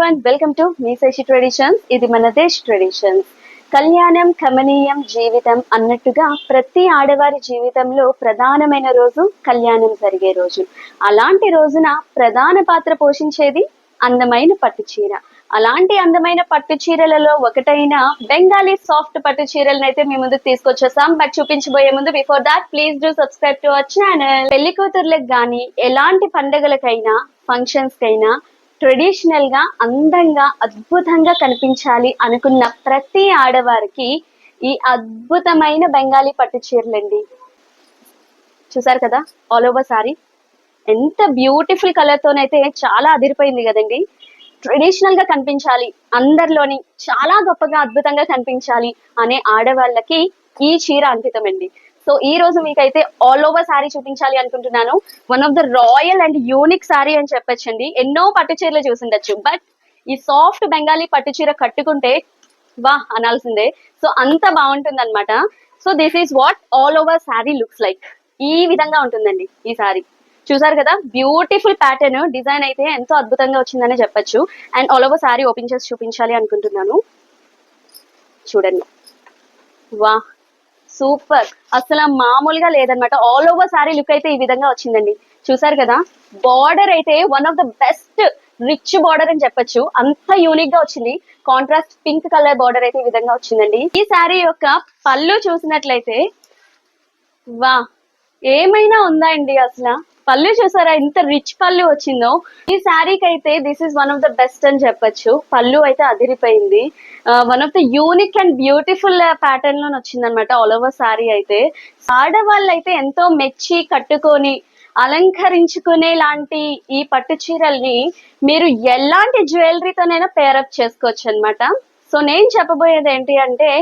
Everyone, welcome to మీసేషి traditions. ఇది మన దేశ్ ట్రెడిషన్స్. కళ్యాణం కమనీయం జీవితం అన్నట్టుగా ప్రతి ఆడవారి జీవితంలో ప్రధానమైన రోజు కళ్యాణం జరిగే రోజు. అలాంటి రోజున ప్రధాన పాత్ర పోషించేది అందమైన పట్టు చీర. అలాంటి అందమైన పట్టు చీరలలో ఒకటైన బెంగాలీ సాఫ్ట్ పట్టు చీరలను అయితే మీ ముందుకు తీసుకొచ్చేసాం. బట్ చూపించబోయే ముందు before that please do subscribe to our channel. పెళ్లి కూతుర్లకు గానీ ఎలాంటి పండగలకైనా ఫంక్షన్స్ కైనా ట్రెడిషనల్ గా అందంగా అద్భుతంగా కనిపించాలి అనుకున్న ప్రతి ఆడవారికి ఈ అద్భుతమైన బెంగాలీ పట్టు చీరలండి. చూసారు కదా, ఆల్ ఓవర్ సారీ ఎంత బ్యూటిఫుల్ కలర్ తోనైతే చాలా అదిరిపోయింది కదండి. ట్రెడిషనల్ గా కనిపించాలి, అందరిలోని చాలా గొప్పగా అద్భుతంగా కనిపించాలి అనే ఆడవాళ్ళకి ఈ చీర అంకితం అండి. సో ఈ రోజు మీకైతే ఆల్ ఓవర్ సారీ చూపించాలి అనుకుంటున్నాను. One of the royal and unique sorry అని చెప్పొచ్చండి. ఎన్నో పట్టు చీరలు చూసిండొచ్చు, బట్ ఈ సాఫ్ట్ బెంగాలీ పట్టు చీర కట్టుకుంటే వా అనాల్సిందే. సో అంత బాగుంటుంది అనమాట. So this is what all over sorry looks like. ఈ విధంగా ఉంటుందండి ఈ సారీ. చూసారు కదా, బ్యూటిఫుల్ ప్యాటర్న్ డిజైన్ అయితే ఎంతో అద్భుతంగా వచ్చిందని చెప్పొచ్చు. And all over sorry open చేసి చూపించాలి అనుకుంటున్నాను. చూడండి, వా సూపర్, అసలు మామూలుగా లేదనమాట. ఆల్ ఓవర్ సారీ లుక్ అయితే ఈ విధంగా వచ్చిందండి. చూసారు కదా, బార్డర్ అయితే one of the best rich border అని చెప్పొచ్చు. అంత యూనిక్ గా వచ్చింది. కాంట్రాస్ట్ పింక్ కలర్ బార్డర్ అయితే ఈ విధంగా వచ్చిందండి. ఈ సారీ యొక్క పళ్ళు చూసినట్లయితే వా ఏమైనా ఉందా అండి, అసలు పళ్ళు చూసారా ఎంత రిచ్ పళ్ళు వచ్చిందో. ఈ శారీకి అయితే this is one of the best అని చెప్పొచ్చు. పళ్ళు అయితే అదిరిపోయింది. One of the unique and beautiful pattern లో వచ్చింది అనమాట ఆల్ ఓవర్ శారీ అయితే. ఆడవాళ్ళు అయితే ఎంతో మెచ్చి కట్టుకొని అలంకరించుకునే లాంటి ఈ పట్టు చీరల్ని మీరు ఎలాంటి జ్యువెలరీతోనైనా పేరప్ చేసుకోవచ్చు అనమాట. సో నేను చెప్పబోయేది ఏంటి అంటే,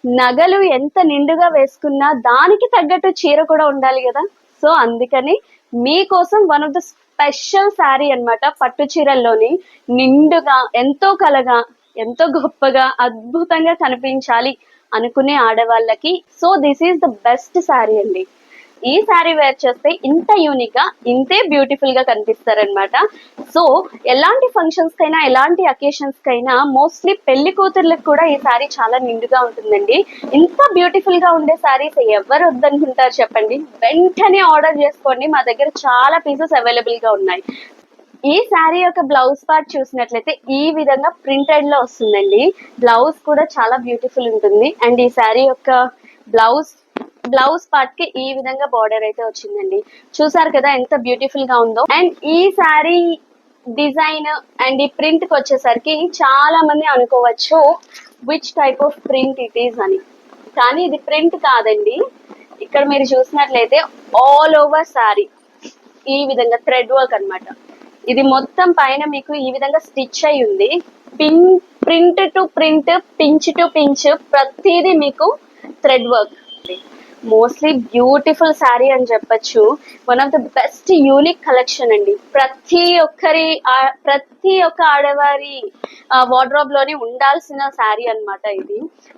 నగలు ఎంత నిండుగా వేసుకున్నా దానికి తగ్గట్టు చీర కూడా ఉండాలి కదా. సో అందుకని మీకోసం one of the special sari అన్నమాట. పట్టు చీరల్లోని నిండుగా ఎంతో కలగా ఎంతో గొప్పగా అద్భుతంగా కనిపించాలి అనుకునే ఆడవాళ్ళకి so this is the best sari అండి. ఈ శారీ వేర్ చేస్తే ఇంత యూనిక్ గా ఇంతే బ్యూటిఫుల్ గా కనిపిస్తారనమాట. సో ఎలాంటి ఫంక్షన్స్ కైనా ఎలాంటి అకేషన్స్ కైనా మోస్ట్లీ పెళ్లి కూతుర్లకు కూడా ఈ శారీ చాలా నిండుగా ఉంటుందండి. ఇంత బ్యూటిఫుల్ గా ఉండే శారీస్ ఎవరు వద్దనుకుంటారు చెప్పండి. వెంటనే ఆర్డర్ చేసుకోండి, మా దగ్గర చాలా పీసెస్ అవైలబుల్ గా ఉన్నాయి. ఈ శారీ యొక్క బ్లౌజ్ పార్ట్ చూసినట్లయితే ఈ విధంగా ప్రింటెడ్ లో వస్తుందండి. బ్లౌజ్ కూడా చాలా బ్యూటిఫుల్ ఉంటుంది. అండ్ ఈ శారీ యొక్క బ్లౌజ్ పార్ట్ కి ఈ విధంగా బార్డర్ అయితే వచ్చిందండి. చూసారు కదా ఎంత బ్యూటిఫుల్ గా ఉందో. అండ్ ఈ శారీ డిజైన్ అండ్ ఈ ప్రింట్ కి వచ్చేసరికి చాలా మంది అనుకోవచ్చు which type of print it is అని, కానీ ఇది ప్రింట్ కాదండి. ఇక్కడ మీరు చూసినట్లయితే ఆల్ ఓవర్ శారీ ఈ విధంగా థ్రెడ్ వర్క్ అన్నమాట. ఇది మొత్తం పైన మీకు ఈ విధంగా స్టిచ్ అయి ఉంది. Print to print, pinch to pinch, ప్రతిదీ మీకు thread work. Mostly beautiful sari అని చెప్పొచ్చు. One of the best unique collection అండి. ప్రతి ఒక్క ఆడవారి వార్డ్రోబ్ లోని ఉండాల్సిన శారీ అన్నమాట ఇది.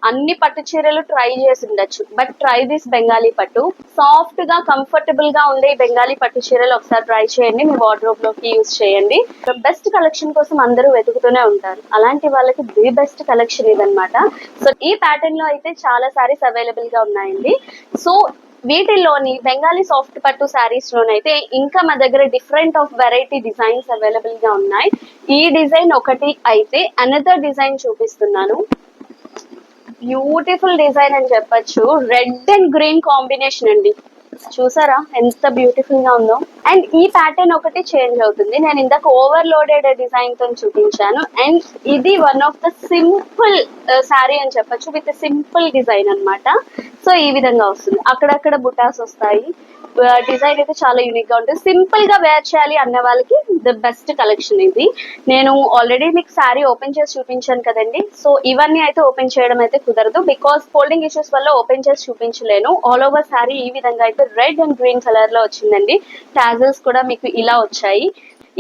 అన్ని పట్టు చీరలు ట్రై చేసి ఉండొచ్చు, బట్ ట్రై దిస్ బెంగాలీ పట్టు. సాఫ్ట్ గా కంఫర్టబుల్ గా ఉండే బెంగాలీ పట్టు చీరలు ఒకసారి ట్రై చేయండి, మీ వార్డ్రోబ్ లోకి యూజ్ చేయండి. బెస్ట్ కలెక్షన్ కోసం అందరూ వెతుకుతూనే ఉంటారు, అలాంటి వాళ్ళకి ది బెస్ట్ కలెక్షన్ ఇదన్నమాట. సో ఈ ప్యాటర్న్ లో అయితే చాలా శారీస్ అవైలబుల్ గా ఉన్నాయండి. సో వీటిల్లోని బెంగాలీ సాఫ్ట్ పట్టు శారీస్ లోనైతే ఇంకా మా దగ్గర different of variety designs available గా ఉన్నాయి. ఈ డిజైన్ ఒకటి అయితే అనదర్ డిజైన్ చూపిస్తున్నాను. బ్యూటిఫుల్ డిజైన్ అని చెప్పొచ్చు. రెడ్ అండ్ గ్రీన్ కాంబినేషన్ అండి. చూసారా ఎంత బ్యూటిఫుల్ గా ఉందో. అండ్ ఈ ప్యాటర్న్ ఒకటి చేంజ్ అవుతుంది. నేను ఇందాక ఓవర్లోడెడ్ డిజైన్ తో చూపించాను. అండ్ ఇది one of the simple sari అని చెప్పొచ్చు, విత్ సింపుల్ డిజైన్ అన్నమాట. సో ఈ విధంగా వస్తుంది, అక్కడక్కడ బుటాస్ వస్తాయి. డిజైన్ అయితే చాలా యూనిక్ గా ఉంటుంది. సింపుల్ గా వేర్ చేయాలి అన్న వాళ్ళకి ద బెస్ట్ కలెక్షన్ ఇది. నేను ఆల్రెడీ మీకు శారీ ఓపెన్ చేసి చూపించాను కదండి. సో ఇవన్నీ అయితే ఓపెన్ చేయడం అయితే కుదరదు, బికాస్ ఫోల్డింగ్ ఇష్యూస్ వల్ల ఓపెన్ చేసి చూపించలేను. ఆల్ ఓవర్ శారీ ఈ విధంగా అయితే రెడ్ అండ్ గ్రీన్ కలర్ లో వచ్చిందండి. టాజల్స్ కూడా మీకు ఇలా వచ్చాయి.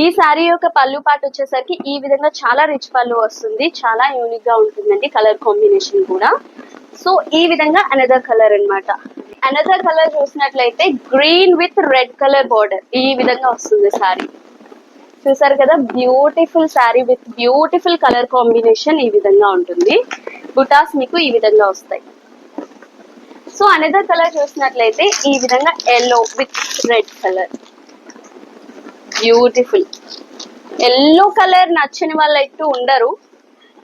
ఈ శారీ యొక్క పళ్ళు పాటు వచ్చేసరికి ఈ విధంగా చాలా రిచ్ పళ్ళు వస్తుంది. చాలా యూనిక్ గా ఉంటుందండి కలర్ కాంబినేషన్ కూడా. సో ఈ విధంగా అనదర్ కలర్ అన్నమాట. అనదర్ కలర్ చూసినట్లయితే green with red colour border ఈ విధంగా వస్తుంది శారీ. చూసారు కదా, beautiful sari with beautiful colour combination ఈ విధంగా ఉంటుంది. బుటాస్ మీకు ఈ విధంగా వస్తాయి. సో అనదర్ కలర్ చూసినట్లయితే ఈ విధంగా yellow with red colour, beautiful. Yellow colour నచ్చని వాళ్ళు అయితే ఉండరు.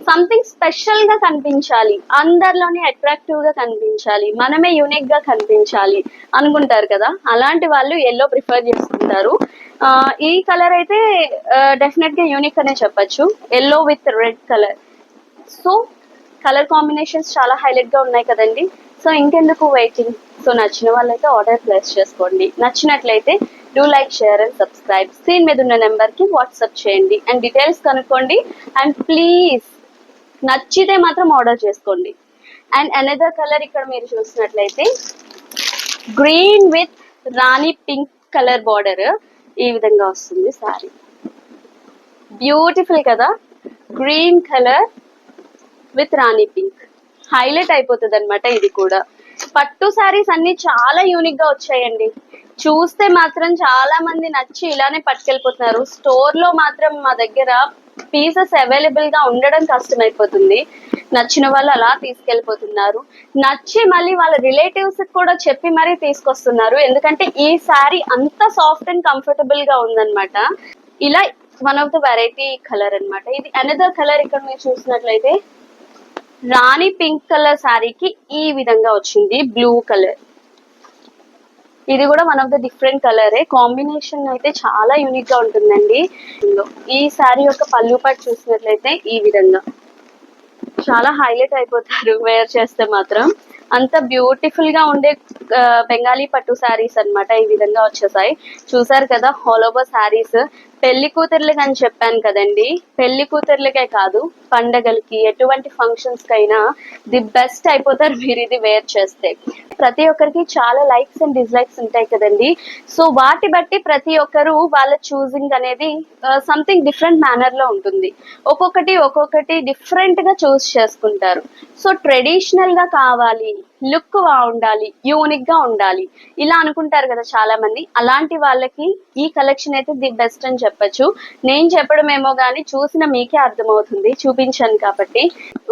సంథింగ్ స్పెషల్ గా కనిపించాలి, అందరిలోనే అట్రాక్టివ్ గా కనిపించాలి, మనమే యూనిక్ గా కనిపించాలి అనుకుంటారు కదా, అలాంటి వాళ్ళు ఎల్లో ప్రిఫర్ చేసుకుంటారు. ఈ కలర్ అయితే డెఫినెట్ గా యూనిక్ అనే చెప్పొచ్చు, yellow with red colour. So colour combinations చాలా హైలైట్ గా ఉన్నాయి కదండి. సో ఇంకెందుకు వెయిటింగ్? సో నచ్చిన వాళ్ళైతే ఆర్డర్ ప్లేస్ చేసుకోండి. నచ్చినట్లయితే do like, share and subscribe. Screen మీద ఉన్న నెంబర్ కి వాట్సాప్ చేయండి అండ్ డీటెయిల్స్ కనుక్కోండి. అండ్ ప్లీజ్ నచ్చితే మాత్రం ఆర్డర్ చేసుకోండి. అండ్ అనదర్ కలర్ ఇక్కడ మీరు చూసినట్లయితే green with Rani pink colour border ఈ విధంగా వస్తుంది సారీ. బ్యూటిఫుల్ కదా, green colour with Rani pink highlight అయిపోతుంది అనమాట. ఇది కూడా పట్టు శారీస్ అన్ని చాలా యూనిక్ గా వచ్చాయండి. చూస్తే మాత్రం చాలా మంది నచ్చి ఇలానే పట్టుకెళ్ళిపోతున్నారు. స్టోర్ లో మాత్రం మా దగ్గర పీసెస్ అవైలబుల్ గా ఉండడం కష్టమైపోతుంది. నచ్చిన వాళ్ళు అలా తీసుకెళ్ళిపోతున్నారు. నచ్చి మళ్ళీ వాళ్ళ రిలేటివ్స్ కూడా చెప్పి మరీ తీసుకొస్తున్నారు. ఎందుకంటే ఈ శారీ అంత సాఫ్ట్ అండ్ కంఫర్టబుల్ గా ఉందన్నమాట. ఇలా one of the variety colour అన్నమాట. ఇది అనదర్ కలర్ ఇక్కడ మీరు చూసినట్లయితే రాణి పింక్ కలర్ శారీకి ఈ విధంగా వచ్చింది బ్లూ కలర్. ఇది కూడా వన్ ఆఫ్ ద డిఫరెంట్ కలరే. కాంబినేషన్ అయితే చాలా యూనిక్ గా ఉంటుందండి. ఈ శారీ యొక్క పళ్ళు పాటు చూసినట్లయితే ఈ విధంగా చాలా హైలైట్ అయిపోతారు వేర్ చేస్తే మాత్రం. అంత బ్యూటిఫుల్ గా ఉండే బెంగాలీ పట్టు శారీస్ అన్నమాట ఈ విధంగా వచ్చేసాయి. చూసారు కదా, ఆల్ ఓవర్ శారీస్ పెళ్లి కూతుర్లకి అని చెప్పాను కదండి. పెళ్లి కూతుర్లకే కాదు, పండగలకి ఎటువంటి ఫంక్షన్స్ కైనా ది బెస్ట్ అయిపోతారు మీరు ఇది వేర్ చేస్తే. ప్రతి ఒక్కరికి చాలా లైక్స్ అండ్ డిస్లైక్స్ ఉంటాయి కదండి. సో వాటి బట్టి ప్రతి ఒక్కరు వాళ్ళ చూసింగ్ అనేది సంథింగ్ డిఫరెంట్ మేనర్ లో ఉంటుంది. ఒక్కొక్కటి డిఫరెంట్ గా చూస్ చేసుకుంటారు. సో ట్రెడిషనల్ గా కావాలి, లుక్ బాగుండాలి, యూనిక్ గా ఉండాలి ఇలా అనుకుంటారు కదా చాలా మంది. అలాంటి వాళ్ళకి ఈ కలెక్షన్ అయితే ది బెస్ట్ అని చెప్పొచ్చు. నేను చెప్పడం ఏమో గానీ చూసిన మీకే అర్థమవుతుంది, చూపించాను కాబట్టి.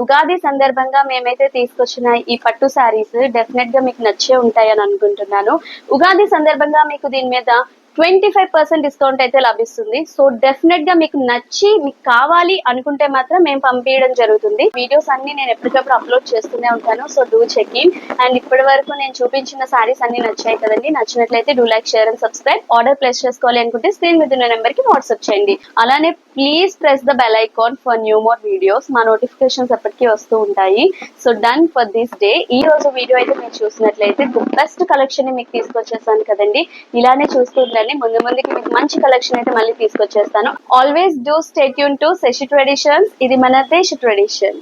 ఉగాది సందర్భంగా మేమైతే తీసుకొచ్చిన ఈ పట్టు శారీస్ డెఫినెట్ గా మీకు నచ్చే ఉంటాయని అనుకుంటున్నాను. ఉగాది సందర్భంగా మీకు దీని మీద 25% డిస్కౌంట్ అయితే లభిస్తుంది. సో డెఫినెట్ గా మీకు నచ్చి మీకు కావాలి అనుకుంటే మాత్రం మేము పంపించడం జరుగుతుంది. వీడియోస్ అన్ని నేను ఎప్పటికప్పుడు అప్లోడ్ చేస్తూనే ఉంటాను. So do check in. And ఇప్పటి వరకు నేను చూపించిన శారీస్ అన్ని నచ్చాయి కదండి. నచ్చినట్లయితే do like, share and subscribe. Order place చేసుకోవాలి అనుకుంటే స్క్రీన్ మీద ఉన్న నెంబర్ కి వాట్సాప్ చేయండి. అలానే please press the bell icon for new more videos. మా నోటిఫికేషన్స్ ఎప్పటికీ వస్తూ ఉంటాయి. So done for this day. ఈ రోజు వీడియో అయితే మీరు చూసినట్లయితే ది బెస్ట్ కలెక్షన్ ని మీకు తీసుకొచ్చేసాను కదండి. ఇలానే చూస్తుందండి, ముందుకి మీకు మంచి కలెక్షన్ అయితే మళ్ళీ తీసుకొచ్చేస్తాను. Always do stay tune to Sasi traditions. ఇది మన దేశ ట్రెడిషన్.